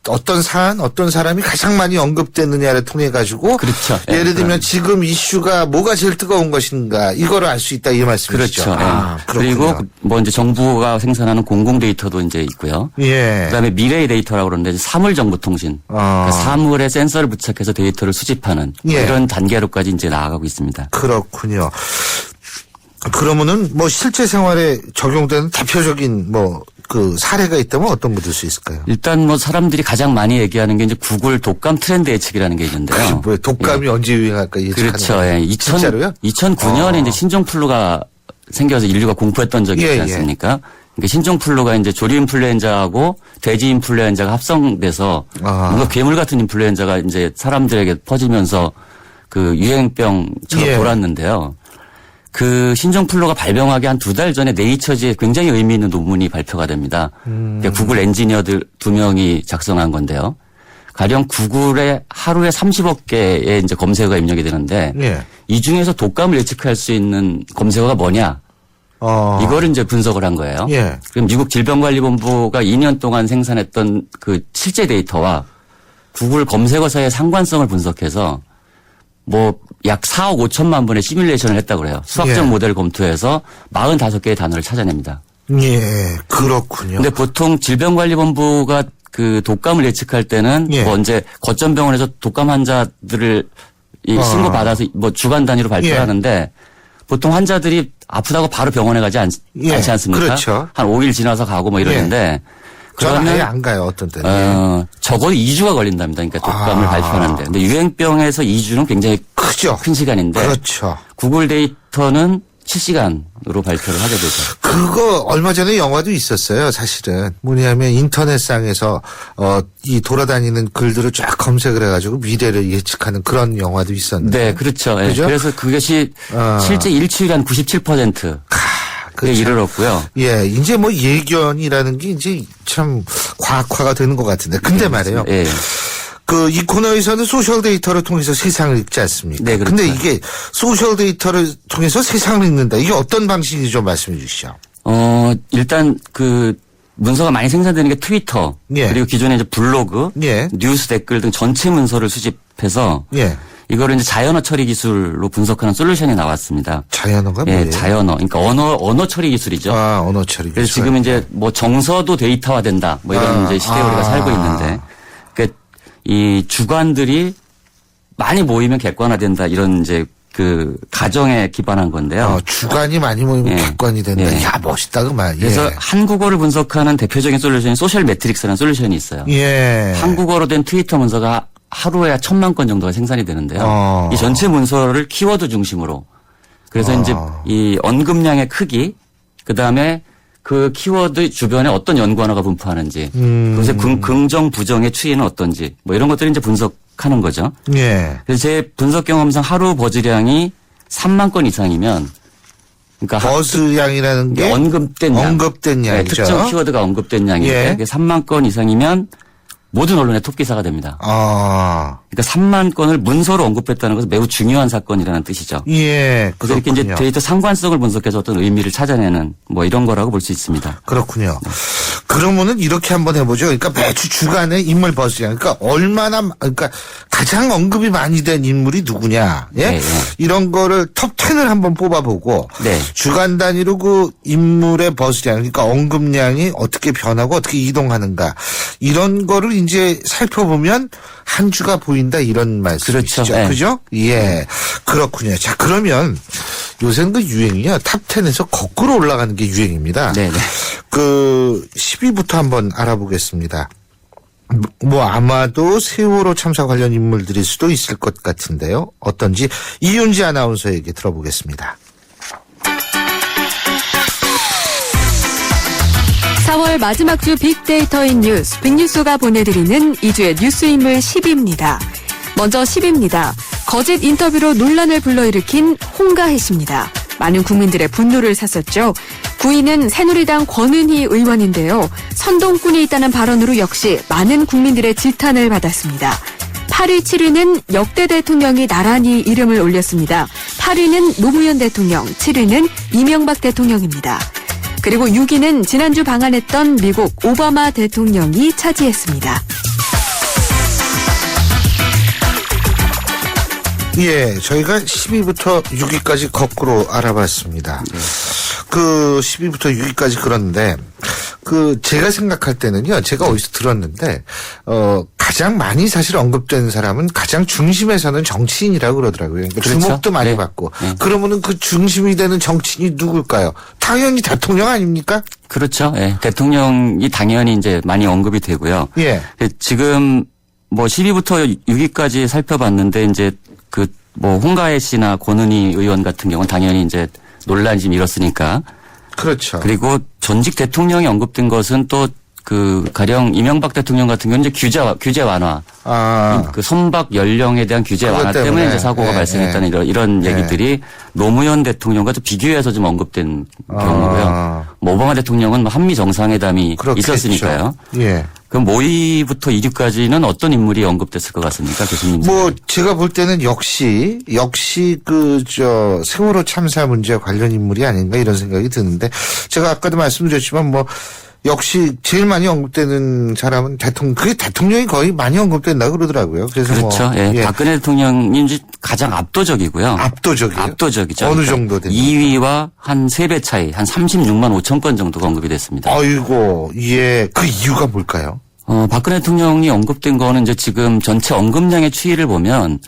어떤 사안, 어떤 사람이 가장 많이 언급됐느냐를 통해 가지고 그렇죠. 예를 들면 지금 이슈가 뭐가 제일 뜨거운 것인가 이거를 알 수 있다 이 말씀이시죠. 그렇죠. 그리고 뭐 이제 정부가 생산하는 공공 데이터도 이제 있고요. 예. 그다음에 미래의 데이터라고 그러는데 사물 정보 통신. 그러니까 사물에 센서를 부착해서 데이터를 수집하는 예. 이런 단계로까지 이제 나아가고 있습니다. 그렇군요. 그러면은 뭐 실제 생활에 적용되는 대표적인 그 사례가 있다면 어떤 거 들 수 있을까요? 일단 뭐 사람들이 가장 많이 얘기하는 게 이제 구글 독감 트렌드 예측이라는 게 있는데요. 뭐예요? 독감이 언제 유행할까 예측하는 그렇죠. 거예요? 진짜로요? 2009년에 이제 신종플루가 생겨서 인류가 공포했던 적이 있지 않습니까? 그러니까 신종플루가 이제 조류인플루엔자하고 돼지인플루엔자가 합성돼서 뭔가 괴물 같은 인플루엔자가 이제 사람들에게 퍼지면서 그 유행병처럼 돌았는데요. 그 신종플루가 발병하기 한 2달 전에 네이처지에 굉장히 의미 있는 논문이 발표가 됩니다. 그러니까 구글 엔지니어들 2명이 작성한 건데요. 가령 구글에 하루에 30억 개의 이제 검색어가 입력이 되는데 예. 이 중에서 독감을 예측할 수 있는 검색어가 뭐냐? 이거를 이제 분석을 한 거예요. 예. 그럼 미국 질병관리본부가 2년 동안 생산했던 그 실제 데이터와 구글 검색어사의 상관성을 분석해서 뭐 약 4억 5천만 번의 시뮬레이션을 했다고 그래요. 수학적 예. 모델을 검토해서 45개의 단어를 찾아냅니다. 예, 그렇군요. 근데 보통 질병관리본부가 그 독감을 예측할 때는 예. 뭐 이제 거점병원에서 독감 환자들을 이 신고 받아서 뭐 주간 단위로 발표를 예. 하는데 보통 환자들이 아프다고 바로 병원에 가지 않지 않습니까? 그렇죠. 한 5일 지나서 가고 뭐 이러는데 저는 아예 안 가요, 어떤 때는. 적어도 2주가 걸린답니다. 그러니까 독감을 발표하는데. 근데 유행병에서 2주는 굉장히 크죠. 큰 시간인데. 그렇죠. 구글 데이터는 7시간으로 발표를 하게 되죠. 그거 얼마 전에 영화도 있었어요, 사실은. 뭐냐면 인터넷상에서 이 돌아다니는 글들을 쫙 검색을 해가지고 미래를 예측하는 그런 영화도 있었는데. 네, 그렇죠. 예. 그죠? 그래서 그것이 실제 일치율이 한 97%. 에 이르렀고요. 예, 이제 뭐 예견이라는 게 이제 참 과학화가 되는 것 같은데. 근데 말이에요. 예. 그 이 코너에서는 소셜 데이터를 통해서 세상을 읽지 않습니까? 네, 그렇죠. 근데 이게 소셜 데이터를 통해서 세상을 읽는다. 이게 어떤 방식인지 좀 말씀해 주시죠. 일단 그 문서가 많이 생산되는 게 트위터. 예. 그리고 기존에 이제 블로그, 예. 뉴스 댓글 등 전체 문서를 수집해서 예. 이거를 이제 자연어 처리 기술로 분석하는 솔루션이 나왔습니다. 자연어가 예, 뭐예요? 자연어. 그러니까 언어 처리 기술이죠. 언어 처리 기술. 그래서 지금 이제 뭐 정서도 데이터화된다. 뭐 이런 이제 시대에 우리가 살고 있는데, 그러니까 이 주관들이 많이 모이면 객관화된다. 이런 이제 그 가정에 기반한 건데요. 주관이 많이 모이면 객관이 된다. 예. 야, 멋있다, 그만. 그래서 예. 한국어를 분석하는 대표적인 솔루션이 소셜 매트릭스라는 솔루션이 있어요. 예. 한국어로 된 트위터 문서가 하루에 1,000만 건 정도가 생산이 되는데요. 이 전체 문서를 키워드 중심으로. 그래서 이제 이 언급량의 크기, 그 다음에 그 키워드 주변에 어떤 연구 언어가 분포하는지, 그것의 긍정, 부정의 추이는 어떤지, 뭐 이런 것들을 이제 분석하는 거죠. 예. 그래서 제 분석 경험상 하루 버즈량이 3만 건 이상이면, 그러니까 버즈량이라는 게 언급된 양. 양이죠. 특정 키워드가 언급된 양인데, 그게 3만 건 이상이면 모든 언론의 톱기사가 됩니다. 그러니까 3만 건을 문서로 언급했다는 것은 매우 중요한 사건이라는 뜻이죠. 예. 그래서 이렇게 이제 데이터 상관성을 분석해서 어떤 의미를 찾아내는 뭐 이런 거라고 볼 수 있습니다. 그렇군요. 그러면은 이렇게 한번 해보죠. 그러니까 매주 주간의 인물 버즈량. 그러니까 그러니까 가장 언급이 많이 된 인물이 누구냐. 예? 네, 네. 이런 거를 톱 10을 한번 뽑아보고 네. 주간 단위로 그 인물의 버즈량, 그러니까 언급량이 어떻게 변하고 어떻게 이동하는가 이런 거를 이제 살펴보면 한 주가 보인다 이런 말씀이시죠. 그렇죠. 네. 그죠? 예. 그렇군요. 자, 그러면 요새는 그 유행이요. 탑 10에서 거꾸로 올라가는 게 유행입니다. 네네. 그 10위부터 한번 알아보겠습니다. 뭐 아마도 세월호 참사 관련 인물들일 수도 있을 것 같은데요. 어떤지 이윤지 아나운서에게 들어보겠습니다. 4월 마지막 주 빅데이터인 뉴스, 빅뉴스가 보내드리는 2주의 뉴스인물 10위입니다. 먼저 10위입니다. 거짓 인터뷰로 논란을 불러일으킨 홍가혜 씨입니다. 많은 국민들의 분노를 샀었죠. 9위는 새누리당 권은희 의원인데요. 선동꾼이 있다는 발언으로 역시 많은 국민들의 지탄을 받았습니다. 8위, 7위는 역대 대통령이 나란히 이름을 올렸습니다. 8위는 노무현 대통령, 7위는 이명박 대통령입니다. 그리고 6위는 지난주 방한했던 미국 오바마 대통령이 차지했습니다. 예, 저희가 10위부터 6위까지 거꾸로 알아봤습니다. 그 10위부터 6위까지 그런데 제가 생각할 때는요. 제가 어디서 들었는데 가장 많이 사실 언급되는 사람은 가장 중심에서는 정치인이라고 그러더라고요. 그러니까 그렇죠? 주목도 많이 네. 받고. 네. 그러면은 그 중심이 되는 정치인이 누굴까요? 당연히 대통령 아닙니까? 그렇죠. 예. 대통령이 당연히 이제 많이 언급이 되고요. 예. 지금 뭐 10위부터 6위까지 살펴봤는데 이제 뭐 홍가혜 씨나 권은희 의원 같은 경우는 당연히 이제 논란이 좀 일었으니까. 그렇죠. 그리고 전직 대통령이 언급된 것은 또 가령 이명박 대통령 같은 경우는 이제 규제 완화. 그 선박 연령에 대한 규제 완화 때문에 이제 사고가 발생했다는 이런 얘기들이 노무현 대통령과 좀 비교해서 좀 언급된 경우고요. 뭐 오바마 대통령은 한미 정상회담이 그렇겠죠. 있었으니까요. 예. 그럼 5위부터 2위까지는 어떤 인물이 언급됐을 것 같습니까, 교수님? 뭐 제가 볼 때는 역시 세월호 참사 문제와 관련 인물이 아닌가 이런 생각이 드는데 제가 아까도 말씀드렸지만 뭐 역시 제일 많이 언급되는 사람은 대통령이 거의 많이 언급된다 그러더라고요. 그래서 그렇죠. 뭐 예. 박근혜 대통령이 가장 압도적이고요. 압도적이죠. 어느 정도 됩니까? 2위와 한 3배 차이, 한 36만 5천 건 정도가 언급이 됐습니다. 아이고, 예. 그 이유가 뭘까요? 박근혜 대통령이 언급된 거는 이제 지금 전체 언급량의 추이를 보면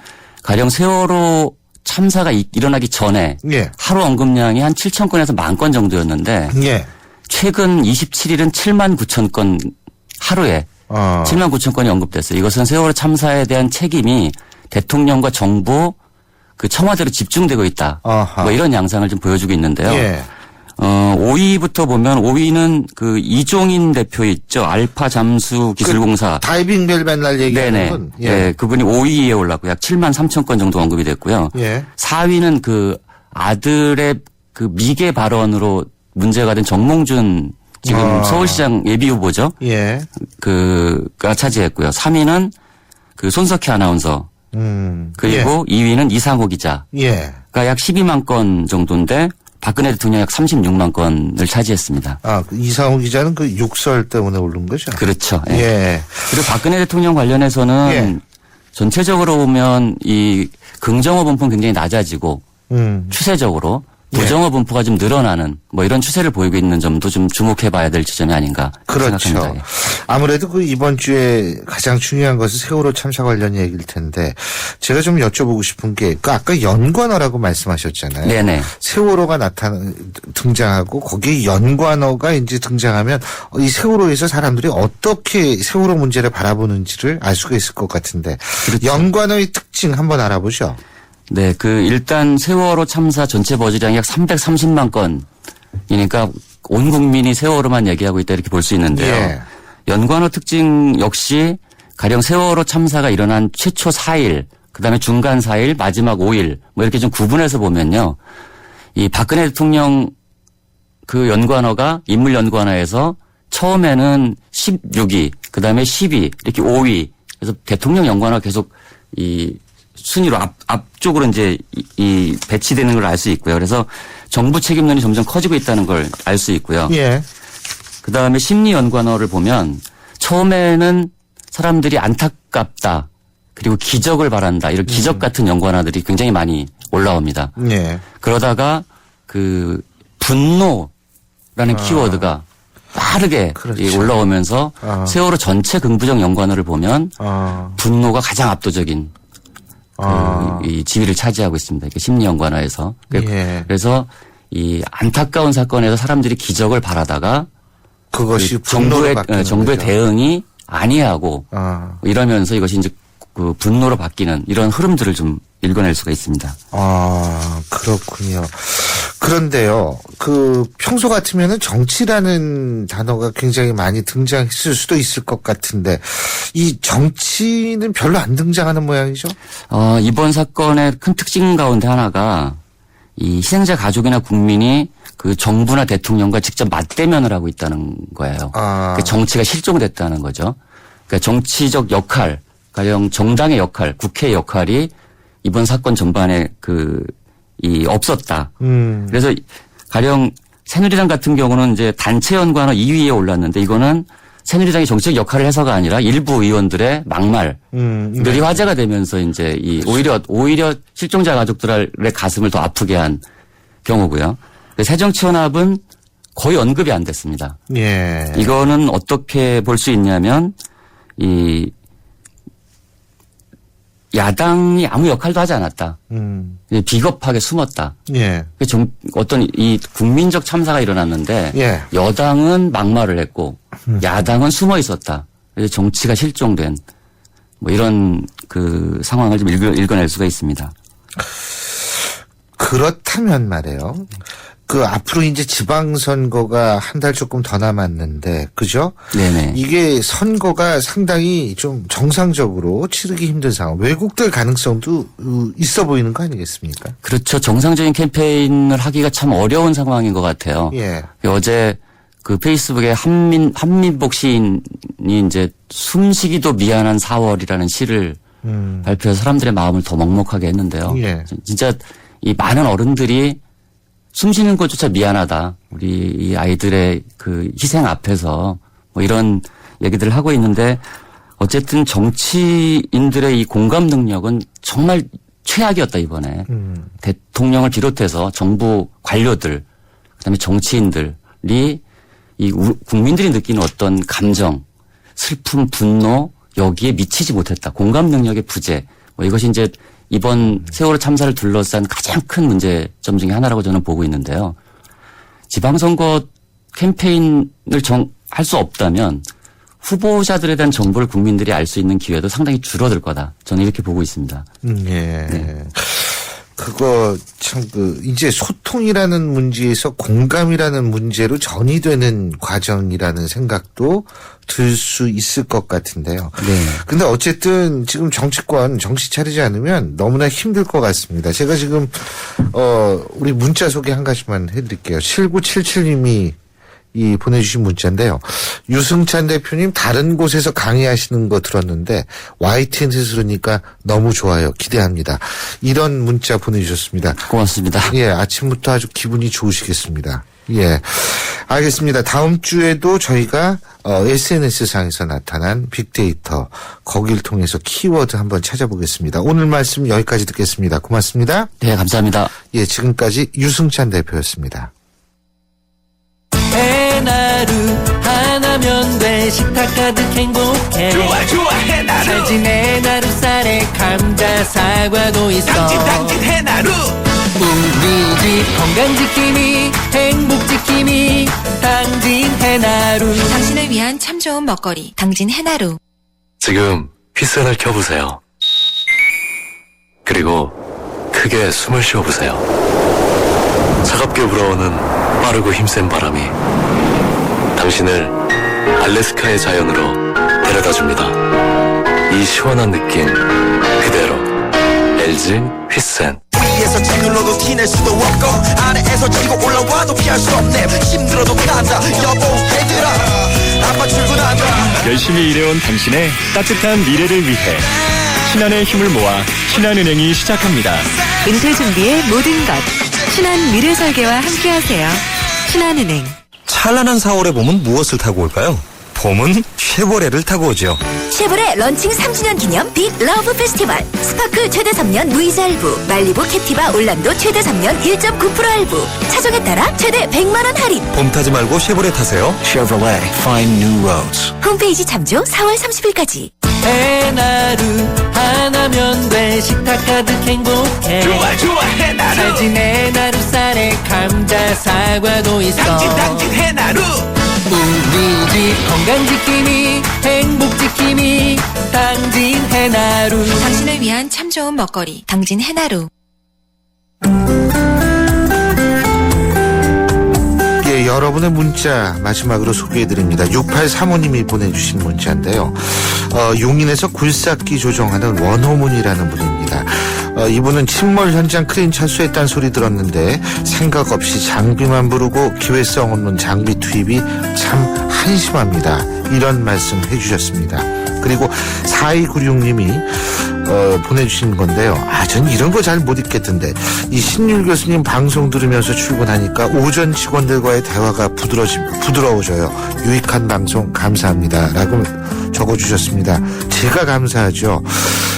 가령 세월호 참사가 일어나기 전에 예. 하루 언급량이 한 7천 건에서 1만 건 정도였는데 예. 최근 27일은 7만 9천 건 하루에 7만 9천 건이 언급됐어요. 이것은 세월호 참사에 대한 책임이 대통령과 정부 그 청와대로 집중되고 있다. 뭐 이런 양상을 좀 보여주고 있는데요. 예. 5위부터 보면 5위는 그 이종인 대표 있죠. 알파 잠수 기술공사. 다이빙 벨 맨날 얘기하는 분. 예. 예. 그분이 5위에 올랐고 약 7만 3천 건 정도 언급이 됐고요. 예. 4위는 그 아들의 그 미개 발언으로 문제가 된 정몽준 지금 서울시장 예비 후보죠. 예. 그가 차지했고요. 3위는 그 손석희 아나운서. 그리고 예. 2위는 이상호 기자. 예. 그러니까 약 12만 건 정도인데 박근혜 대통령 약 36만 건을 차지했습니다. 그 이상호 기자는 그 욕설 때문에 오른 거죠? 그렇죠. 예. 예. 그리고 박근혜 대통령 관련해서는 예. 전체적으로 보면 이 긍정어 분포는 굉장히 낮아지고 추세적으로 부정어 분포가 좀 늘어나는 뭐 이런 추세를 보이고 있는 점도 좀 주목해 봐야 될 지점이 아닌가 그렇죠. 생각합니다. 아무래도 그 이번 주에 가장 중요한 것은 세월호 참사 관련 얘기일 텐데 제가 좀 여쭤보고 싶은 게 그 아까 연관어라고 말씀하셨잖아요. 네네. 세월호가 등장하고 거기에 연관어가 이제 등장하면 이 세월호에서 사람들이 어떻게 세월호 문제를 바라보는지를 알 수가 있을 것 같은데 그렇죠. 연관어의 특징 한번 알아보죠. 네, 일단 세월호 참사 전체 버즈량이 약 330만 건이니까 온 국민이 세월호만 얘기하고 있다 이렇게 볼 수 있는데요. 예. 연관어 특징 역시 가령 세월호 참사가 일어난 최초 4일, 그다음에 중간 4일, 마지막 5일 뭐 이렇게 좀 구분해서 보면요. 이 박근혜 대통령 그 연관어가 인물 연관어에서 처음에는 16위, 그다음에 10위, 이렇게 5위. 그래서 대통령 연관어 계속 이 순위로 앞쪽으로 이제 이 배치되는 걸 알 수 있고요. 그래서 정부 책임론이 점점 커지고 있다는 걸 알 수 있고요. 예. 그 다음에 심리 연관어를 보면 처음에는 사람들이 안타깝다 그리고 기적을 바란다 이런 기적 같은 연관어들이 굉장히 많이 올라옵니다. 예. 그러다가 그 분노라는 키워드가 빠르게 그렇죠. 올라오면서 세월호 전체 긍부정 연관어를 보면 분노가 가장 압도적인 이 지위를 차지하고 있습니다. 이렇게 심리 연관어에서. 예. 그래서 이 안타까운 사건에서 사람들이 기적을 바라다가 그것이 정부의 대응이 아니하고 이러면서 이것이 이제 그 분노로 바뀌는 이런 흐름들을 좀 읽어낼 수가 있습니다. 그렇군요. 그런데요, 평소 같으면은 정치라는 단어가 굉장히 많이 등장했을 수도 있을 것 같은데, 이 정치는 별로 안 등장하는 모양이죠? 이번 사건의 큰 특징 가운데 하나가 이 희생자 가족이나 국민이 그 정부나 대통령과 직접 맞대면을 하고 있다는 거예요. 그러니까 정치가 실종됐다는 거죠. 그러니까 정치적 역할, 가령 정당의 역할, 국회의 역할이 이번 사건 전반에 없었다. 그래서 가령 새누리당 같은 경우는 이제 단체 연관어 2위에 올랐는데 이거는 새누리당이 정치적 역할을 해서가 아니라 일부 의원들의 막말들이 화제가 되면서 이제 오히려 실종자 가족들의 가슴을 더 아프게 한 경우고요. 새정치연합은 거의 언급이 안 됐습니다. 예. 이거는 어떻게 볼 수 있냐면 야당이 아무 역할도 하지 않았다. 비겁하게 숨었다. 예. 어떤 이 국민적 참사가 일어났는데 예. 여당은 막말을 했고 야당은 숨어 있었다. 그래서 정치가 실종된 뭐 이런 상황을 좀 읽어낼 수가 있습니다. 그렇다면 말이에요. 앞으로 이제 지방선거가 한 달 조금 더 남았는데, 그죠? 네네. 이게 선거가 상당히 좀 정상적으로 치르기 힘든 상황, 왜곡될 가능성도 있어 보이는 거 아니겠습니까? 그렇죠. 정상적인 캠페인을 하기가 참 어려운 상황인 것 같아요. 예. 어제 그 페이스북에 한민복 시인이 이제 숨쉬기도 미안한 4월이라는 시를 발표해서 사람들의 마음을 더 먹먹하게 했는데요. 예. 진짜 이 많은 어른들이 숨쉬는 것조차 미안하다. 우리 이 아이들의 그 희생 앞에서 뭐 이런 얘기들을 하고 있는데 어쨌든 정치인들의 이 공감 능력은 정말 최악이었다 이번에. 대통령을 비롯해서 정부 관료들 그다음에 정치인들이 이 국민들이 느끼는 어떤 감정, 슬픔, 분노 여기에 미치지 못했다. 공감 능력의 부재. 뭐 이것이 이제 이번 세월호 참사를 둘러싼 가장 큰 문제점 중에 하나라고 저는 보고 있는데요. 지방선거 캠페인을 할 수 없다면 후보자들에 대한 정보를 국민들이 알 수 있는 기회도 상당히 줄어들 거다. 저는 이렇게 보고 있습니다. 예. 네. 그거 참 이제 소통이라는 문제에서 공감이라는 문제로 전이되는 과정이라는 생각도 들 수 있을 것 같은데요. 네. 근데 어쨌든 지금 정치권 정신 차리지 않으면 너무나 힘들 것 같습니다. 제가 지금 우리 문자 소개 한 가지만 해드릴게요. 7977님이 보내주신 문자인데요. 유승찬 대표님 다른 곳에서 강의하시는 거 들었는데 YTN에서 들으니까 너무 좋아요. 기대합니다. 이런 문자 보내주셨습니다. 고맙습니다. 예, 아침부터 아주 기분이 좋으시겠습니다. 예, 알겠습니다. 다음 주에도 저희가 SNS상에서 나타난 빅데이터 거기를 통해서 키워드 한번 찾아보겠습니다. 오늘 말씀 여기까지 듣겠습니다. 고맙습니다. 네, 감사합니다. 예, 지금까지 유승찬 대표였습니다. 해나루 하나면 돼 식탁 가득 행복해 좋아 해나루 살찐 해나루 쌀에 감자 사과도 있어 당진 해나루 우리 집 건강지킴이 행복지킴이 당진 해나루 당신을 위한 참 좋은 먹거리 당진 해나루. 지금 휘센을 켜보세요. 그리고 크게 숨을 쉬어보세요. 차갑게 불어오는 빠르고 힘센 바람이 당신을 알래스카의 자연으로 데려다줍니다. 이 시원한 느낌 그대로 LG 휘센. 위에서 짓눌러도 티낼 수도 없고 아래에서 치고 올라와도 피할 수 없네. 힘들어도 간다 여보 얘들아 아빠 출근한다. 열심히 일해온 당신의 따뜻한 미래를 위해 신한의 힘을 모아 신한은행이 시작합니다. 은퇴 준비의 모든 것. 신한 미래 설계와 함께하세요. 신한은행. 찬란한 4월의 봄은 무엇을 타고 올까요? 봄은 쉐보레를 타고 오죠. 쉐보레 런칭 3주년 기념 빅 러브 페스티벌. 스파크 최대 3년 무이자 할부, 말리부 캡티바 올란도 최대 3년 1.9% 할부. 차종에 따라 최대 100만 원 할인. 봄 타지 말고 쉐보레 타세요. Chevrolet Find New Roads. 홈페이지 참조 4월 30일까지. 해나루 하나면 돼 식탁 가득 행복해 좋아 해나루 살찐 해나루 쌀에 감자 사과도 있어 당진 해나루 우리 집 건강지킴이 행복지킴이 당진 해나루 당신을 위한 참 좋은 먹거리 당진 해나루. 예, 여러분의 문자 마지막으로 소개해드립니다. 6835님이 보내주신 문자인데요. 용인에서 굴삭기 조정하는 원호문이라는 분입니다. 이분은 침몰 현장 크레인 철수했다는 소리 들었는데 생각 없이 장비만 부르고 기회성 없는 장비 투입이 참 한심합니다. 이런 말씀 해주셨습니다. 그리고 4296님이 보내주신 건데요. 전 이런 거 잘 못 읽겠던데 이 신율 교수님 방송 들으면서 출근하니까 오전 직원들과의 대화가 부드러워져요. 유익한 방송 감사합니다 라고 적어주셨습니다. 제가 감사하죠.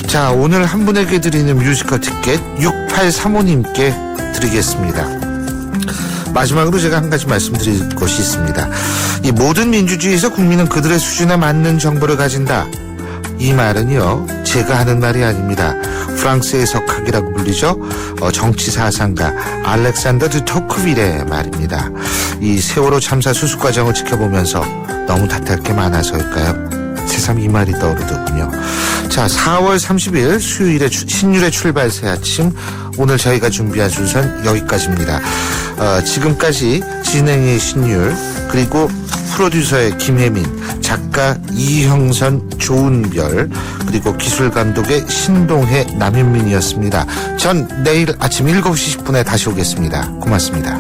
자, 오늘 한 분에게 드리는 뮤지컬 티켓 6835님께 드리겠습니다. 마지막으로 제가 한 가지 말씀드릴 것이 있습니다. 이 모든 민주주의에서 국민은 그들의 수준에 맞는 정보를 가진다. 이 말은요, 제가 하는 말이 아닙니다. 프랑스의 석학이라고 불리죠. 정치사상가 알렉산더 드 토크빌의 말입니다. 이 세월호 참사 수습 과정을 지켜보면서 너무 답답할 게 많아서일까요? 새삼 이 말이 떠오르더군요. 자, 4월 30일 수요일에 신율의 출발 새 아침, 오늘 저희가 준비한 순서는 여기까지입니다. 지금까지 진행의 신율, 그리고 프로듀서의 김혜민, 작가 이형선, 조은별, 그리고 기술감독의 신동혜, 남윤민이었습니다. 전 내일 아침 7시 10분에 다시 오겠습니다. 고맙습니다.